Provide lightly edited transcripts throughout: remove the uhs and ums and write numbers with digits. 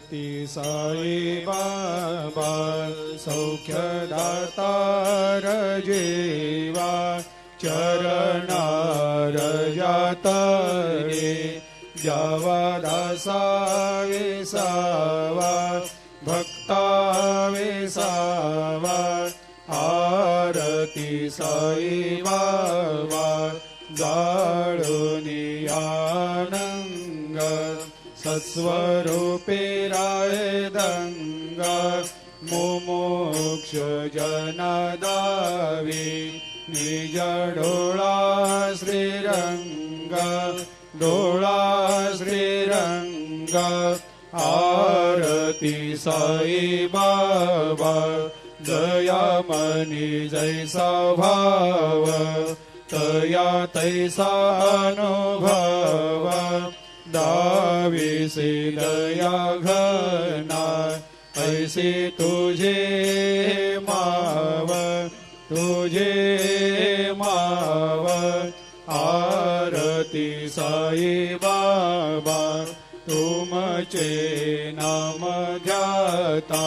ती साई बाबा सौख्यदातार जीवा चरणार जातरे जावा दासा विसावा भक्ता विसावा आरती साई बाबा जाळुनी आनंग सत्स्वरूपे राय दंग मुमुक्ष जनदावी निज डोळा श्रीरंग डोळा श्रीरंग आरती साई बाबा दयामनी जैसा भाव तया तैसा अनुभव दाविसे दया घना ऐसे तुझे माव तुझे माव आरती साई बाबा तुमचे नाम ध्याता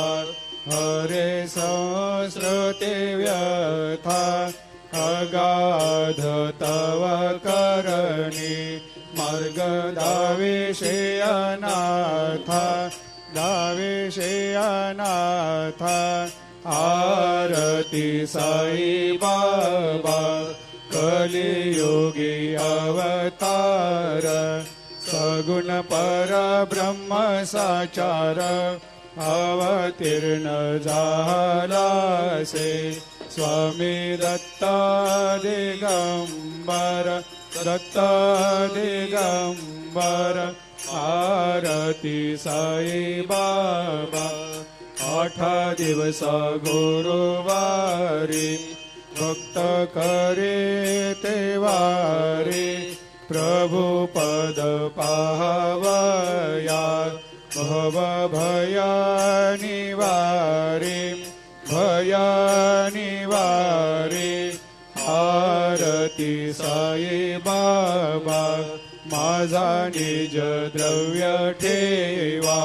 हरे संस्कृते व्यथा अगाध तव करणी मार्ग दाविषे अनाथा दाविषे अनाथा आरती साई बाबा कलियुगी अवतार सगुण परब्रह्म साचार अवतीर्ण झालासे स्वामी दत्त दिगंबर दत्त दिगंबर आरती साई बाबा 8 दिवस गुरुवारी भक्त करे तेवारी प्रभु पद पाहवया भव भया निवारी भया निवारी आरती साई बाबा माझा निज द्रव्य ठेवा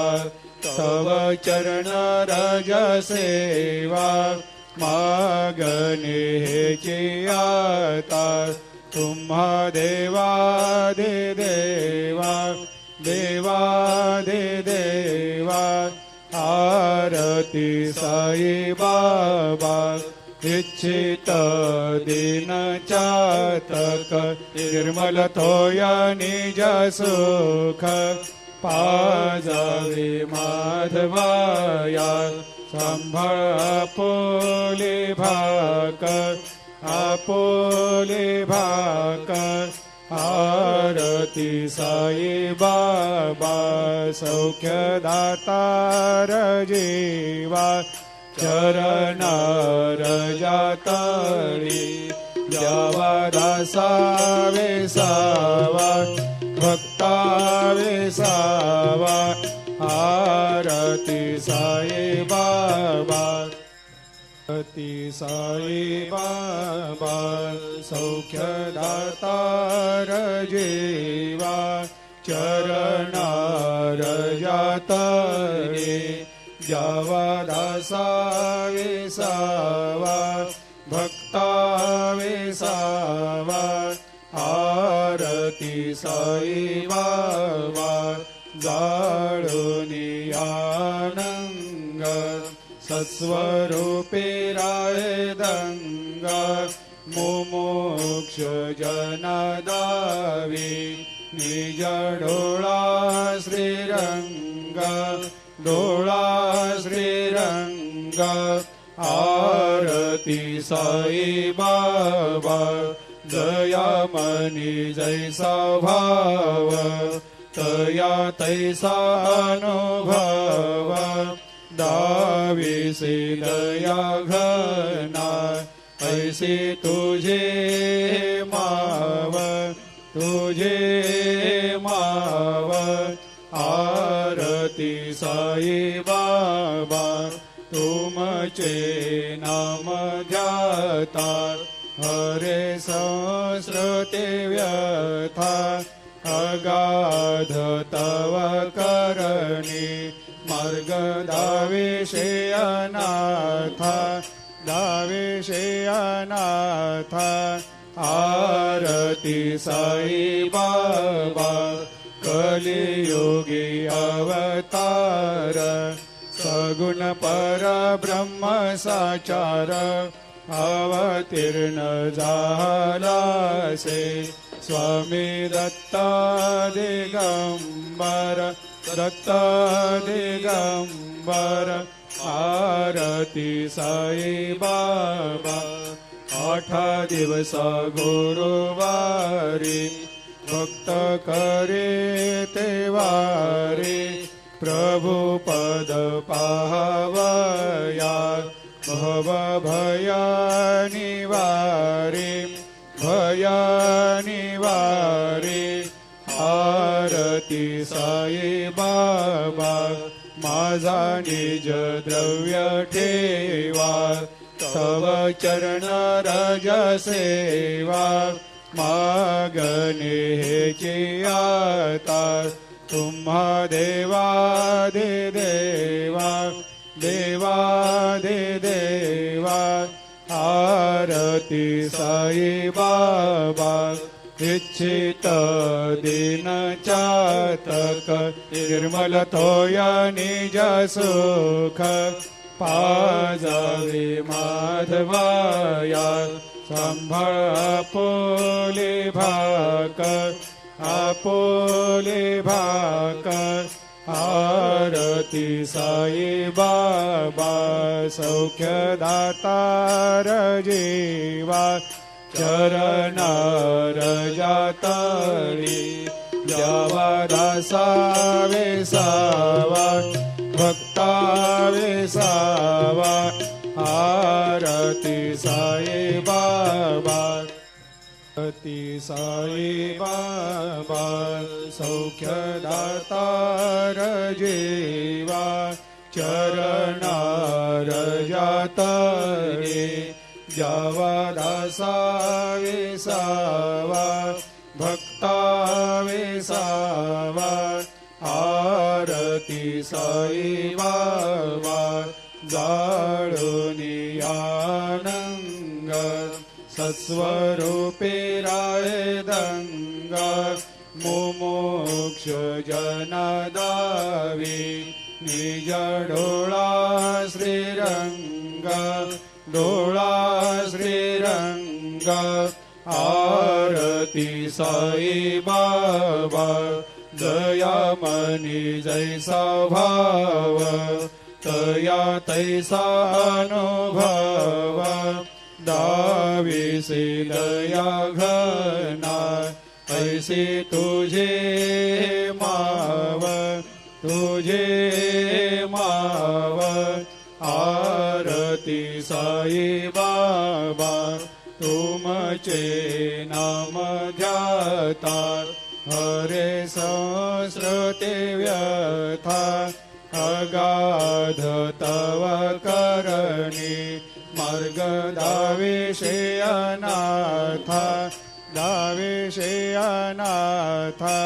तव चरण रज सेवा मागणे हेची आता तुम्हा देवादि देवा देवादि देवा आरती साई बाबा इच्छित दिन चातक निर्मल थोया निज सुख पाजावे माधवाया सांभाळ आपोले भाक आरती साई बाबा सौख्यदातार जीवा चरणार जातळी द्यावा दासा विसावा भक्ता विसावा आरती साई बाबा आरती साई बाबा सौख्यदातार जीवा चरणार जातळे जावा दासा विसावा भक्ता विसावा आरती साई बाबा जाळुनी आनंग सत्स्वरूपे राय दंग मुमुक्ष जनदावी निज डोळा श्रीरंग डोळा श्रीरंग आरती साई बाबा दयामनी जैसा भाव तया तैसा अनुभव दाविसे दया घना ऐसे तुझे माव तुझे माव आरती साई बाबा तुमचे नाम ध्याता हरे संस्कृते व्यथा अगाध तव करणी मार्ग दाविषे अनाथा दाविषे अनाथा आरती साई बाबा कलियुगी अवतार सगुण परब्रह्म साचार अवतीर्ण झालासे स्वामी दत्ता दिगंबर दत्ता दिगंबर आरती साई बाबा 8 दिवस गुरुवारी भक्त करे ते वारी प्रभु पद पाहवया भव भया निवारी भया निवारी आरती साई बाबा माझा निज द्रव्य ठेवा तव चरण रज सेवा मागणे हेची आता तुम्हा देवादि देवा देवादि देवा आरती साई बाबा इच्छित दिन चातक निर्मल तोय निज सुख पाजावे माधवाया संभाळ आपोले भाक आपोले भाक आरती साई बाबा सौख्य दातार जीवा चरणार जातळी जावा दासा वेसावा भक्ता वेसावा आरती साई बाबा आरती साई बाबा सौख्य दातार जीवा चरणार जातळे जावा दासा वेसावा भक्ता वेसावा आरती साई बाबा जाळूनी आनंग सत्स्वरूपे राय दंग मुमुक्ष जनदावी निज डोळा श्रीरंग डोळा श्रीरंग आरती साई बाबा दयामनी जैसा भाव तया तैसा अनुभव दाविसे दया घना ऐसे तुझे माव तुझे माव आरती साई बाबा तुमचे नाम ध्याता हरे संस्कृते व्यथा अगाध तव करणी मार्ग दाविषे अनाथा दाविषे अनाथा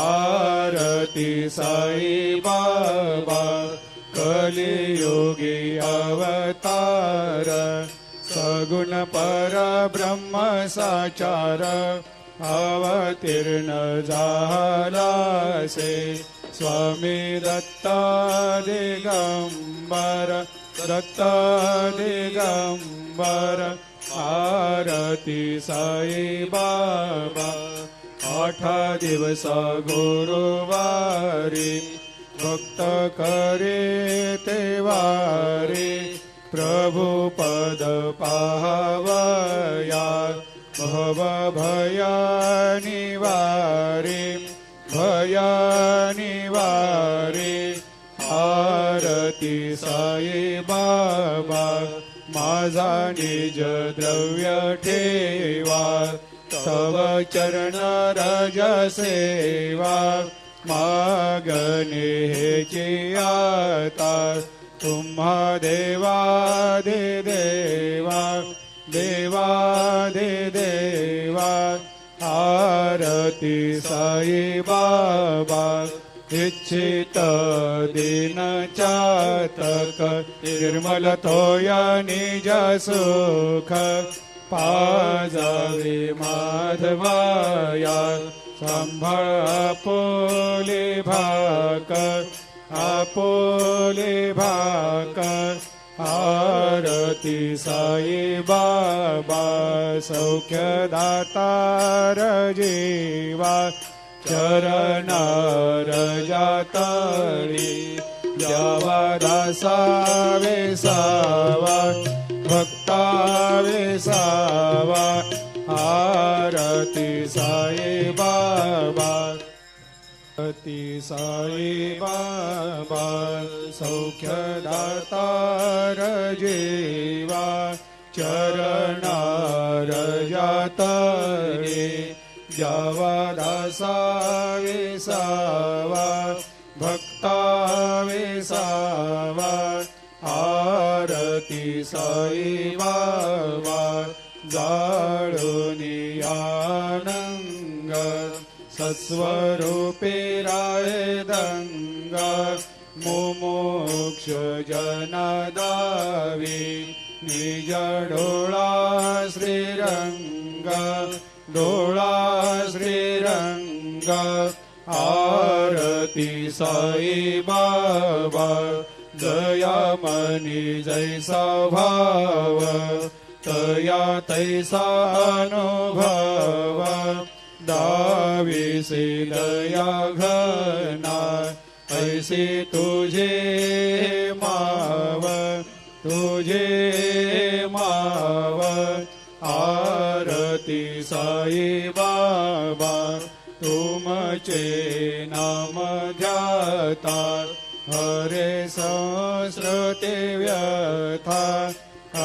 आरती साई बाबा कलियुगी अवतार सगुण परब्रह्म साचार अवतीर्ण झालासे स्वामी दत्ता दिगंबर दत्ता दिगंबर आरती साई बाबा 8 दिवस गुरुवारी भक्त करे ते वारी प्रभु पद पाहवया भव भया निवारी भया निवारी आरती साई बाबा माझा निज द्रव्य ठेवा तव चरण रज सेवा मागणे हेची आता तुम्हा देवादि देवा देवादि देवा आरती आरती साई बाबा इच्छित दीन चातक निर्मल तोया निज सुख पाजावे माधवाया सांभाळ आपोले भाकर आपोले भाकर आरती साई बाबा सौख्य दातार जीवा चरणार जातळी यावा दासा वेसावा भक्ता वेसावा आरती साई बाबा आरती साई बाबा सौख्य दातार जीवा चरणार जातळे जावा दासा वेसावा भक्ता वेसावा आरती साई बाबा जाळूनी आनंग सस्वरूपे राहे दंगा मुमुक्ष जनादावी निज डोळा श्रीरंग डोळा श्रीरंग आरती साई बाबा दयामनी जैसा भाव तया तैसा अनुभव दाविसे दया घना ऐसे तुझे माव तुझे माव आरती साई बाबा तुमचे नाम ध्याता हरे संस्कृते व्यथा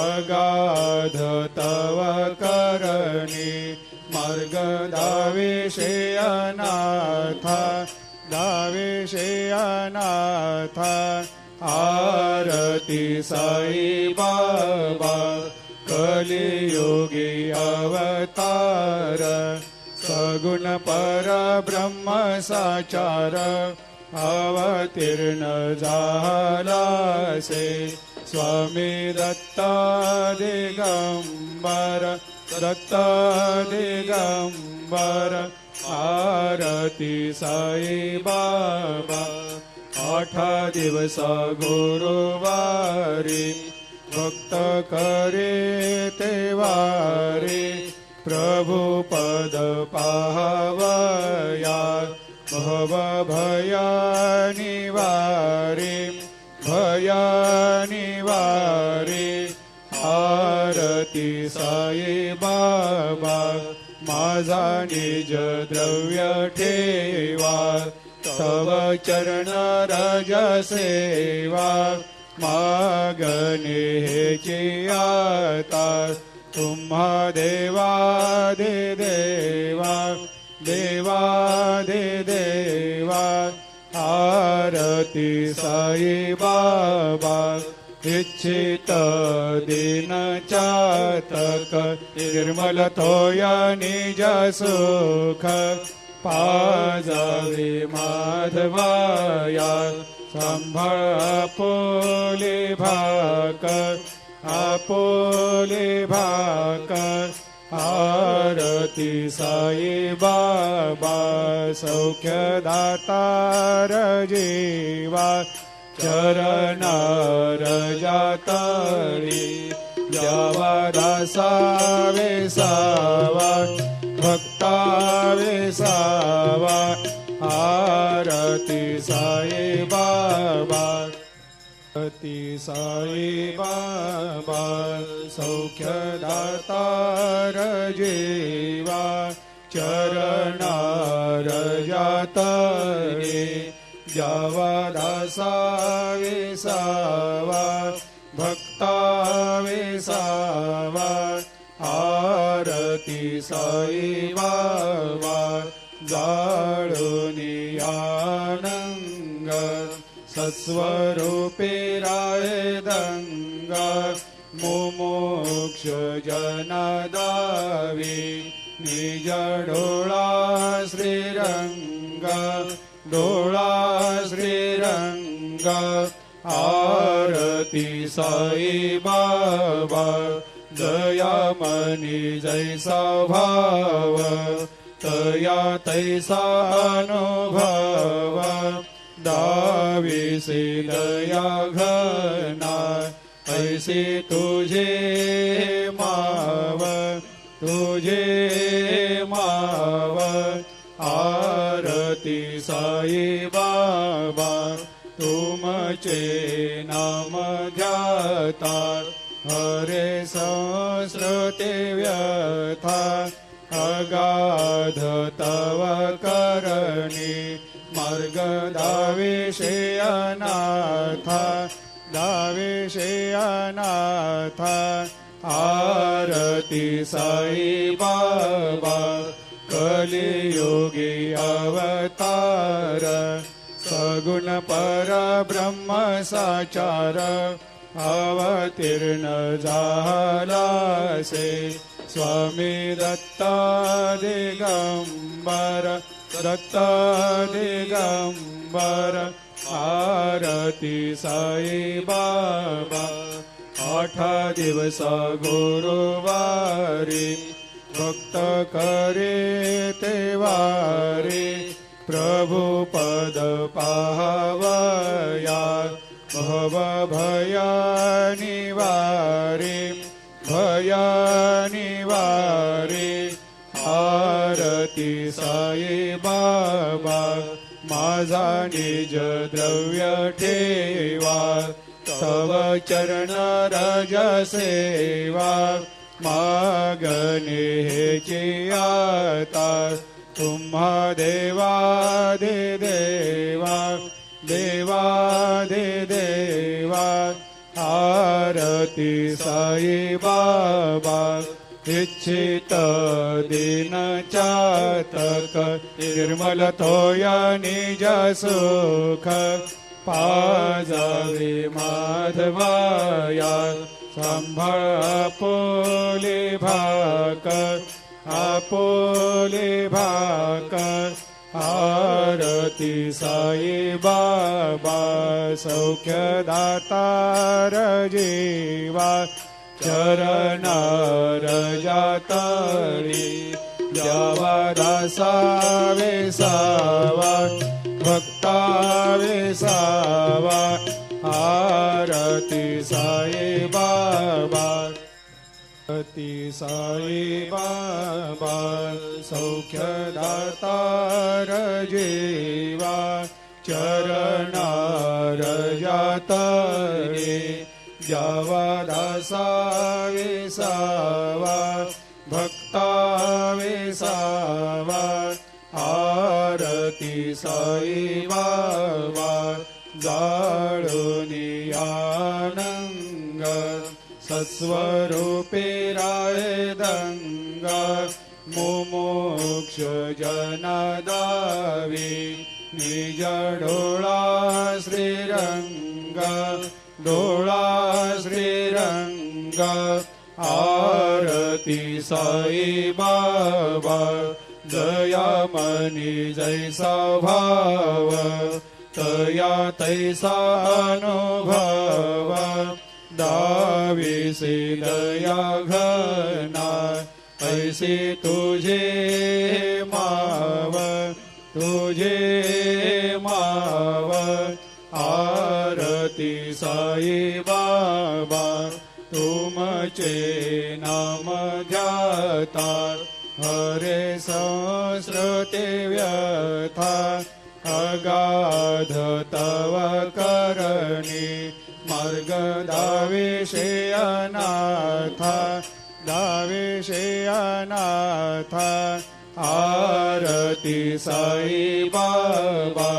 अगाध तव करणी मार्ग दाविषे अनाथा दाविषे अनाथा आरती साई बाबा कलियुगी अवतार सगुण परब्रह्म साचार अवतीर्ण झालासे स्वामी दत्ता दिगंबर दत्ता दिगंबर आरती साई बाबा 8 दिवस गुरुवारी भक्त करे ते वारी प्रभु पद पाहवया भव भया निवारी भया निवारी आरती साई बाबा माझा निज द्रव्य ठेवा तव चरण रज सेवा मागणे हेची आता तुम्हा देवादि देवा देवादि देवा आरती साई बाबा इच्छित दीन चातक निर्मल तोया निज सुख पाजावे माधवाया सांभाळ आपोले भाकर आपोले भाकर आरती साई बाबा सौख्य दातार जीवा चरणार जातळी द्यावा दासा वेसावा भक्ता वेसावा आरती साई बाबा आरती साई बाबा सौख्य दातार जीवा चरणार जातळे द्यावा दासा वेसावा भक्ता वेसावा आरती साई बाबा जाळूनी आनंग सस्वरूपे राहे दंगा मुमुक्ष जनादावी निज डोळा श्रीरंग डोळा श्रीरंग आरती साई बाबा दयामणी जैसा भाव तया तैसा अनुभव दाविसी दया घना ऐसी तुझे माव आरती साई बाबा तुमचे नाम ध्याता हरे संस्कृते व्यथा अगाध तव करणी मार्ग दाविषे अनाथा आरती साई बाबा कलियुगी अवतार सगुण परब्रह्म साचार अवतीर्ण झालासे स्वामी दत्ता दिगंबर आरती साई बाबा 8 दिवस गुरुवारी भक्त करे ते वारी प्रभु पद पाहवया भव भया निवारे आरती साई बाबा माझा निज द्रव्य ठेवा तव चरण रज सेवा मागणे हेची आता तुम्हा देवा आरती साई बाबा इच्छित दिन चातक निर्मल तोया निज सुख पाजावे माधवाया सांभाळ आपोले भाकर आरती साई बाबा सौख्यदातार जीवा चरणार जातळी द्यावा दासा वेसावा भक्ता वेसावा आरती साई बाबा आरती साई बाबा सौख्यदातार जीवा चरणार जातळे द्यावा दासा वेसावा भक्ता वेसावा आरती साई बाबा जाळूनी आनंग सत्स्वरूपे रायदंग मुमुक्ष जनादावी निज डोळा श्रीरंग आरती साई बाबा दयामणी जैसा भाव तया तैसा अनुभव दाविसी दया घना ऐसी तुझे माव आरती साई बाबा तुमचे नाम ध्याता हरे संस्कृते व्यथा अगाध तव करणी मार्ग दाविषे अनाथा आरती साई बाबा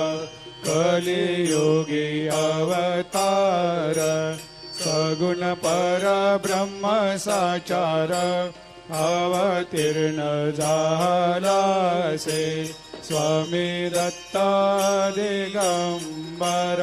कलियुगी अवतार सगुण परब्रह्म साचार अवतीर्ण झालासे स्वामी दत्ता दिगंबर